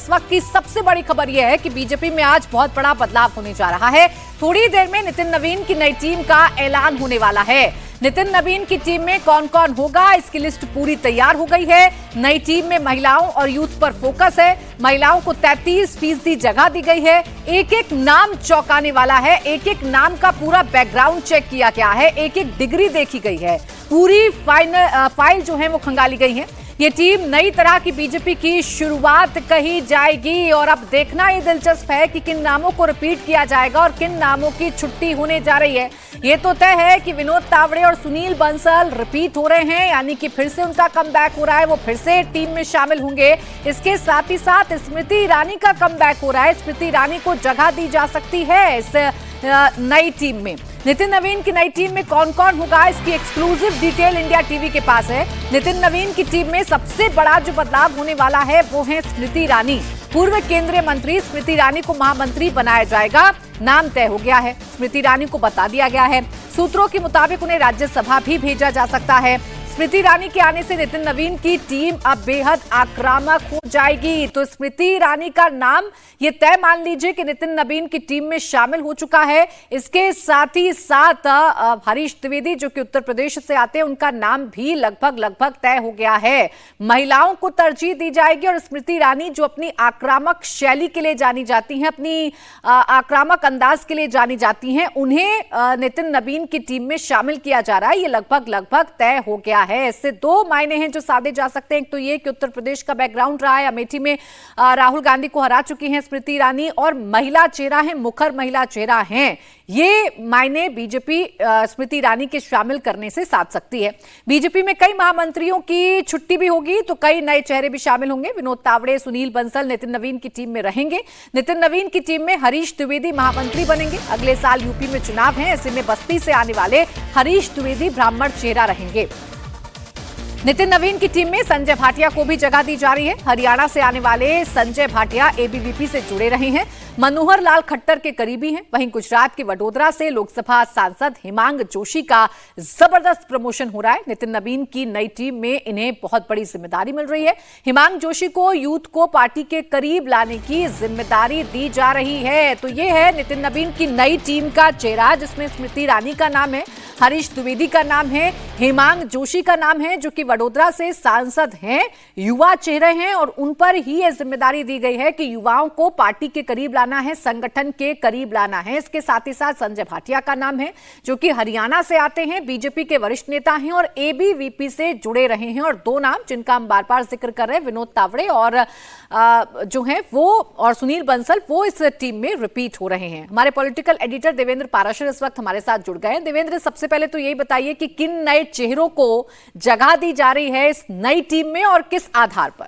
इस वक्त की सबसे बड़ी खबर यह है कि बीजेपी में आज बहुत बड़ा बदलाव होने जा रहा है। थोड़ी देर में नितिन नवीन की नई टीम का ऐलान होने वाला है। नितिन नवीन की टीम में कौन कौन होगा, इसकी लिस्ट पूरी तैयार हो गई है। नई टीम में महिलाओं और यूथ पर फोकस है। महिलाओं को 33% जगह दी गई है। एक एक नाम चौंकाने वाला है। एक एक नाम का पूरा बैकग्राउंड चेक किया गया है। एक एक डिग्री देखी गई है। पूरी फाइल जो है वो खंगाली गई है। ये टीम नई तरह की बीजेपी की शुरुआत कही जाएगी और अब देखना ये दिलचस्प है कि किन नामों को रिपीट किया जाएगा और किन नामों की छुट्टी होने जा रही है। ये तो तय है कि विनोद तावड़े और सुनील बंसल रिपीट हो रहे हैं, यानी कि फिर से उनका कमबैक हो रहा है, वो फिर से टीम में शामिल होंगे। इसके साथ ही साथ स्मृति ईरानी का कमबैक हो रहा है। स्मृति ईरानी को जगह दी जा सकती है इस नई टीम में। नितिन नवीन की नई टीम में कौन कौन होगा, इसकी एक्सक्लूसिव डिटेल इंडिया टीवी के पास है। नितिन नवीन की टीम में सबसे बड़ा जो बदलाव होने वाला है वो है स्मृति ईरानी। पूर्व केंद्रीय मंत्री स्मृति ईरानी को महामंत्री बनाया जाएगा। नाम तय हो गया है। स्मृति ईरानी को बता दिया गया है। सूत्रों के मुताबिक उन्हें राज्यसभा भी भेजा जा सकता है। स्मृति ईरानी के आने से नितिन नवीन की टीम अब बेहद आक्रामक हो जाएगी। तो स्मृति ईरानी का नाम ये तय मान लीजिए कि नितिन नवीन की टीम में शामिल हो चुका है। इसके साथ ही साथ हरीश द्विवेदी जो कि उत्तर प्रदेश से आते हैं, उनका नाम भी लगभग तय हो गया है। महिलाओं को तरजीह दी जाएगी और स्मृति ईरानी जो अपनी आक्रामक शैली के लिए जानी जाती हैं, अपनी आक्रामक अंदाज के लिए जानी जाती हैं, उन्हें नितिन नवीन की टीम में शामिल किया जा रहा है। ये लगभग तय हो गया है। इससे दो मायने हैं जो साधे जा सकते हैं। एक तो ये कि उत्तर प्रदेश का बैकग्राउंड रहा है, अमेठी में राहुल गांधी को हरा चुकी हैं स्मृति ईरानी और महिला चेहरा है, मुखर महिला चेहरा है। ये मायने बीजेपी स्मृति ईरानी के शामिल करने से साध सकती है। बीजेपी में कई महामंत्रियों की छुट्टी भी होगी तो कई नए चेहरे भी शामिल होंगे। विनोद तावड़े, सुनील बंसल नितिन नवीन की टीम में रहेंगे। नितिन नवीन की टीम में हरीश द्विवेदी महामंत्री बनेंगे। अगले साल यूपी में चुनाव है, ऐसे में बस्ती से आने वाले हरीश द्विवेदी ब्राह्मण चेहरा रहेंगे। नितिन नवीन की टीम में संजय भाटिया को भी जगह दी जा रही है। हरियाणा से आने वाले संजय भाटिया एबीवीपी से जुड़े रहे हैं, मनोहर लाल खट्टर के करीबी हैं। वहीं गुजरात के वडोदरा से लोकसभा सांसद हिमांग जोशी का जबरदस्त प्रमोशन हो रहा है। नितिन नवीन की नई टीम में इन्हें बहुत बड़ी जिम्मेदारी मिल रही है। हिमांग जोशी को यूथ को पार्टी के करीब लाने की जिम्मेदारी दी जा रही है। तो ये है नितिन नवीन की नई टीम का चेहरा, जिसमें स्मृति ईरानी का नाम है, हरीश द्विवेदी का नाम है, हिमांग जोशी का नाम है जो कि वडोदरा से सांसद हैं, युवा चेहरे हैं और उन पर ही यह जिम्मेदारी दी गई है कि युवाओं को पार्टी के करीब लाना है, संगठन के करीब लाना है। इसके साथ ही साथ संजय भाटिया का नाम है जो कि हरियाणा से आते हैं, बीजेपी के वरिष्ठ नेता हैं और एबीवीपी से जुड़े रहे हैं। और दो नाम जिनका हम बार बार जिक्र कर रहे हैं, विनोद तावड़े और जो है वो और सुनील बंसल, वो इस टीम में रिपीट हो रहे हैं। हमारे पॉलिटिकल एडिटर देवेंद्र पाराशर इस वक्त हमारे साथ जुड़ गए हैं। देवेंद्र, सबसे पहले तो यही बताइए कि किन नए चेहरों को जगह दी जा रही है इस नई टीम में और किस आधार पर?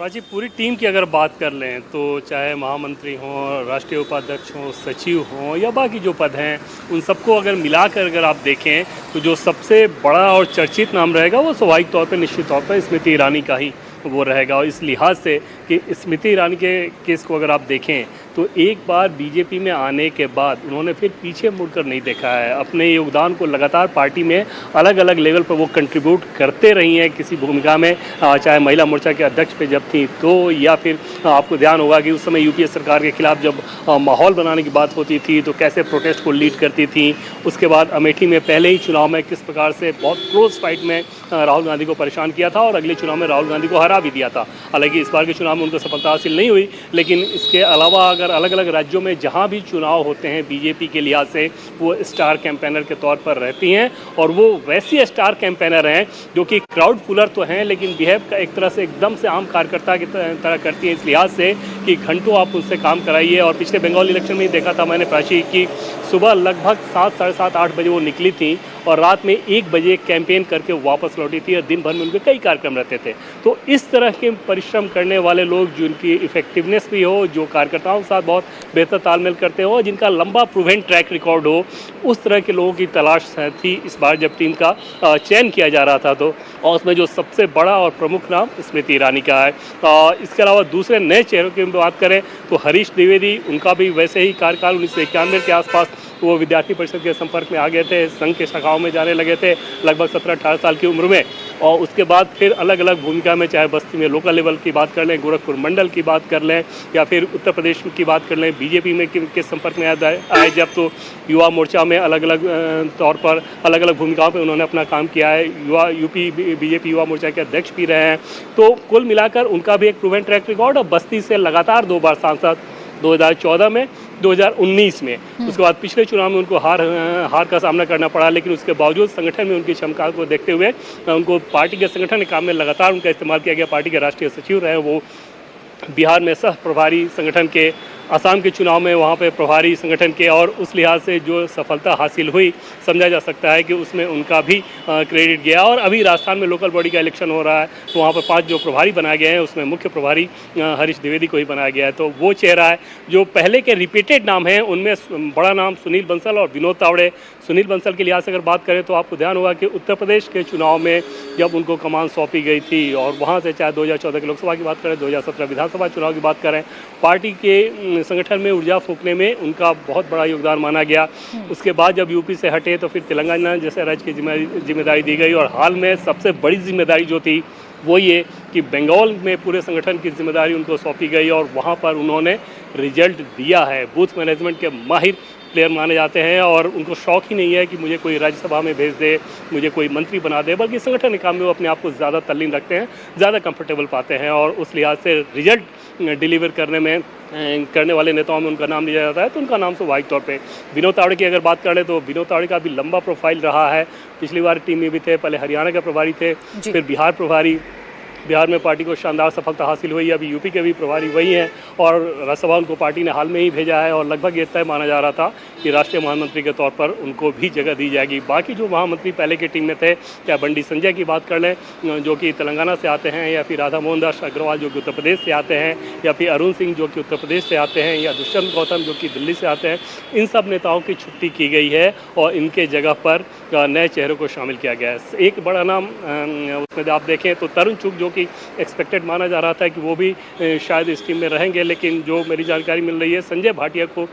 राजीव, पूरी टीम की अगर बात कर लें तो चाहे महामंत्री हों, राष्ट्रीय उपाध्यक्ष हों, सचिव हों या बाकी जो पद हैं, उन सबको अगर मिलाकर अगर आप देखें तो जो सबसे बड़ा और चर्चित नाम रहेगा वो स्वाभाविक तौर पे, निश्चित तौर पे स्मृति ईरानी का ही वो रहेगा। और इस लिहाज से कि स्मृति ईरानी के केस को अगर आप देखें तो एक बार बीजेपी में आने के बाद उन्होंने फिर पीछे मुड़कर नहीं देखा है। अपने योगदान को लगातार पार्टी में अलग अलग लेवल पर वो कंट्रीब्यूट करते रही हैं किसी भूमिका में, चाहे महिला मोर्चा के अध्यक्ष पे जब थी तो, या फिर आपको ध्यान होगा कि उस समय यूपीए सरकार के खिलाफ जब माहौल बनाने की बात होती थी तो कैसे प्रोटेस्ट को लीड करती थी। उसके बाद अमेठी में पहले ही चुनाव में किस प्रकार से बहुत क्लोज फाइट में राहुल गांधी को परेशान किया था और अगले चुनाव में राहुल गांधी को हरा भी दिया था। हालांकि इस बार के चुनाव में उनको सफलता हासिल नहीं हुई, लेकिन इसके अलावा अगर अलग अलग राज्यों में जहां भी चुनाव होते हैं बीजेपी के लिहाज से वो स्टार कैंपेनर के तौर पर रहती हैं और वो वैसी स्टार कैंपेनर हैं जो कि क्राउड पुलर तो हैं लेकिन बिहेव का एक तरह से एकदम से आम कार्यकर्ता की तरह करती हैं, इस लिहाज से कि घंटों आप उससे काम कराइए। और पिछले बंगाल इलेक्शन में ही देखा था मैंने प्राची की सुबह लगभग 7, साढ़े 7, 8 बजे वो निकली थी और रात में 1 बजे कैंपेन करके वापस लौटी थी और दिन भर में उनके कई कार्यक्रम रहते थे। तो इस तरह के परिश्रम करने वाले लोग जिनकी इफेक्टिवनेस भी हो, जो कार्यकर्ताओं के साथ बहुत बेहतर तालमेल करते हो, जिनका लंबा प्रूवन ट्रैक रिकॉर्ड हो, उस तरह के लोगों की तलाश थी इस बार जब टीम का चयन किया जा रहा था। तो और उसमें जो सबसे बड़ा और प्रमुख नाम स्मृति ईरानी का है। इसके अलावा दूसरे नए चेहरों की बात करें तो हरीश द्विवेदी, उनका भी वैसे ही कार्यकाल 1991 के आसपास वो विद्यार्थी परिषद के संपर्क में आ गए थे, संघ के शाखाओं में जाने लगे थे लगभग 17-18 साल की उम्र में। और उसके बाद फिर अलग अलग भूमिका में, चाहे बस्ती में लोकल लेवल की बात कर लें, गोरखपुर मंडल की बात कर लें, या फिर उत्तर प्रदेश की बात कर लें, बीजेपी में के संपर्क में आए जब, तो युवा मोर्चा में अलग अलग तौर पर अलग अलग भूमिकाओं पर उन्होंने अपना काम किया है। यूपी बीजेपी युवा मोर्चा के अध्यक्ष भी रहे हैं। तो कुल मिलाकर उनका भी एक प्रूवन ट्रैक रिकॉर्ड, और बस्ती से लगातार 2 बार सांसद, 2014 में, 2019 में। उसके बाद पिछले चुनाव में उनको हार का सामना करना पड़ा, लेकिन उसके बावजूद संगठन में उनकी क्षमता को देखते हुए उनको पार्टी के संगठन के काम में लगातार उनका इस्तेमाल किया गया। पार्टी के राष्ट्रीय सचिव रहे वो, बिहार में सह प्रभारी संगठन के, असम के चुनाव में वहाँ पे प्रभारी संगठन के, और उस लिहाज से जो सफलता हासिल हुई समझा जा सकता है कि उसमें उनका भी क्रेडिट गया। और अभी राजस्थान में लोकल बॉडी का इलेक्शन हो रहा है, तो वहाँ पर 5 जो प्रभारी बनाए गए हैं उसमें मुख्य प्रभारी हरीश द्विवेदी को ही बनाया गया है। तो वो चेहरा है जो पहले के रिपीटेड नाम हैं, उनमें बड़ा नाम सुनील बंसल और विनोद तावड़े। सुनील बंसल के लिहाज से अगर बात करें तो आपको ध्यान होगा कि उत्तर प्रदेश के चुनाव में जब उनको कमान सौंपी गई थी, और वहाँ से चाहे 2014 की लोकसभा की बात करें, 2017 विधानसभा चुनाव की बात करें, पार्टी के संगठन में ऊर्जा फूंकने में उनका बहुत बड़ा योगदान माना गया। उसके बाद जब यूपी से हटे तो फिर तेलंगाना जैसे राज्य की जिम्मेदारी दी गई, और हाल में सबसे बड़ी जिम्मेदारी जो थी वो ये कि बंगाल में पूरे संगठन की जिम्मेदारी उनको सौंपी गई, और वहाँ पर उन्होंने रिजल्ट दिया है। बूथ मैनेजमेंट के माहिर प्लेयर माने जाते हैं, और उनको शौक ही नहीं है कि मुझे कोई राज्यसभा में भेज दे, मुझे कोई मंत्री बना दे, बल्कि संगठन के काम में वो अपने आप को ज़्यादा तल्लीन रखते हैं, ज़्यादा कंफर्टेबल पाते हैं, और उस लिहाज से रिजल्ट डिलीवर करने वाले नेताओं में उनका नाम लिया जाता है। तो उनका नाम स्वाभाविक तौर पे विनोद तावड़े की अगर बात करें तो विनोद तावड़े का भी लंबा प्रोफाइल रहा है। पिछली बार टीम में भी थे, पहले हरियाणा के प्रभारी थे, फिर बिहार प्रभारी, बिहार में पार्टी को शानदार सफलता हासिल हुई। अभी यूपी के भी प्रभारी वही हैं, और राज्यसभा उनको पार्टी ने हाल में ही भेजा है, और लगभग ये तय माना जा रहा था कि राष्ट्रीय महामंत्री के तौर पर उनको भी जगह दी जाएगी। बाकी जो महामंत्री पहले की टीम में थे, या बंडी संजय की बात कर लें जो कि तेलंगाना से आते हैं, या फिर राधा मोहन दास अग्रवाल जो कि उत्तर प्रदेश से आते हैं, या फिर अरुण सिंह जो कि उत्तर प्रदेश से आते हैं, या दुष्यंत गौतम जो कि दिल्ली से आते हैं, इन सब नेताओं की छुट्टी की गई है, और इनके जगह पर नए चेहरों को शामिल किया गया है। एक बड़ा नाम उसमें आप देखें तो तरुण चुग, जो कि एक्सपेक्टेड माना जा रहा था कि वो भी शायद इस टीम में रहेंगे, लेकिन जो मेरी जानकारी मिल रही है संजय भाटिया को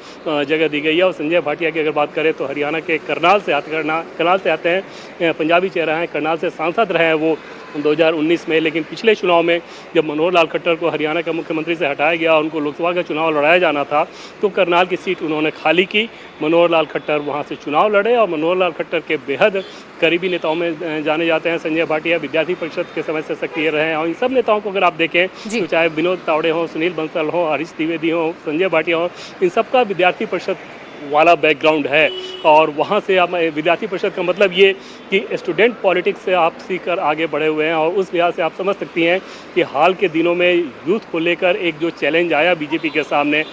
जगह दी गई है। और संजय भाटिया की अगर बात करें तो हरियाणा के करनाल से आते हैं, पंजाबी चेहरा हैं, करनाल से सांसद रहे हैं वो 2019 में। लेकिन पिछले चुनाव में जब मनोहर लाल खट्टर को हरियाणा के मुख्यमंत्री से हटाया गया, उनको लोकसभा का चुनाव लड़ाया जाना था, तो करनाल की सीट उन्होंने खाली की। मनोहर लाल खट्टर वहां से चुनाव लड़े, और मनोहर लाल खट्टर के बेहद करीबी नेताओं में जाने जाते हैं संजय भाटिया। विद्यार्थी परिषद के समय से सक्रिय रहे हैं, और इन सब नेताओं को अगर आप देखें तो चाहे विनोद तावड़े हों, सुनील बंसल हों, हरीश द्विवेदी हों, संजय भाटिया हों, इन सबका विद्यार्थी परिषद वाला बैकग्राउंड है। और वहाँ से आप विद्यार्थी परिषद का मतलब ये कि स्टूडेंट पॉलिटिक्स से आप सीखकर आगे बढ़े हुए हैं, और उस लिहाज से आप समझ सकती हैं कि हाल के दिनों में यूथ को लेकर एक जो चैलेंज आया बीजेपी के सामने,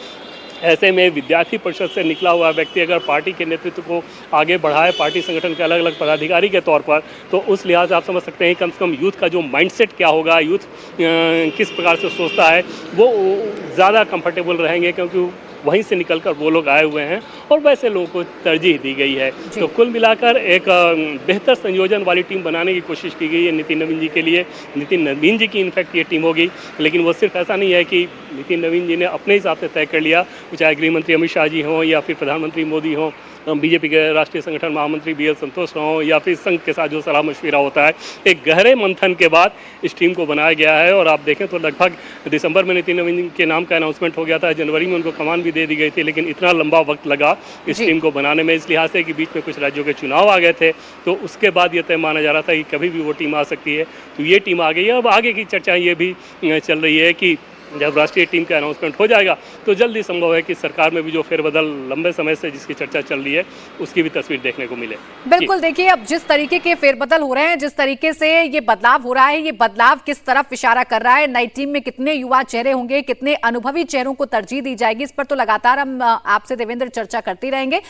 ऐसे में विद्यार्थी परिषद से निकला हुआ व्यक्ति अगर पार्टी के नेतृत्व को आगे बढ़ाए, पार्टी संगठन के अलग अलग पदाधिकारी के तौर पर, तो उस लिहाज से आप समझ सकते हैं कम से कम यूथ का जो माइंडसेट क्या होगा, यूथ किस प्रकार से सोचता है, वो ज़्यादा कंफर्टेबल रहेंगे, क्योंकि वहीं से निकलकर वो लोग आए हुए हैं, और वैसे लोगों को तरजीह दी गई है। तो कुल मिलाकर एक बेहतर संयोजन वाली टीम बनाने की कोशिश की गई है नितिन नवीन जी के लिए। नितिन नवीन जी की इनफैक्ट ये टीम होगी, लेकिन वो सिर्फ ऐसा नहीं है कि नितिन नवीन जी ने अपने हिसाब से तय कर लिया, चाहे गृह मंत्री अमित शाह जी हों, या फिर प्रधानमंत्री मोदी हों, बीजेपी के राष्ट्रीय संगठन महामंत्री BL संतोष हों, या फिर संघ के साथ जो सलाह मशविरा होता है, एक गहरे मंथन के बाद इस टीम को बनाया गया है। और आप देखें तो लगभग दिसंबर में नितिन नवीन के नाम का अनाउंसमेंट हो गया था, जनवरी में उनको कमान भी दे दी गई थी, लेकिन इतना लंबा वक्त लगा इस टीम को बनाने में, इस लिहाज से कि बीच में कुछ राज्यों के चुनाव आ गए थे, तो उसके बाद ये तय माना जा रहा था कि कभी भी वो टीम आ सकती है। तो ये टीम आ गई है। अब आगे की चर्चा ये भी चल रही है कि जब राष्ट्रीय टीम का अनाउंसमेंट हो जाएगा तो जल्दी संभव है कि सरकार में भी जो फेरबदल लंबे समय से जिसकी चर्चा चल रही है उसकी भी तस्वीर देखने को मिले। बिल्कुल, देखिए अब जिस तरीके के फेरबदल हो रहे हैं, जिस तरीके से ये बदलाव हो रहा है, ये बदलाव किस तरफ इशारा कर रहा है, नई टीम में कितने युवा चेहरे होंगे, कितने अनुभवी चेहरों को तरजीह दी जाएगी, इस पर तो लगातार हम आपसे देवेंद्र चर्चा करते रहेंगे।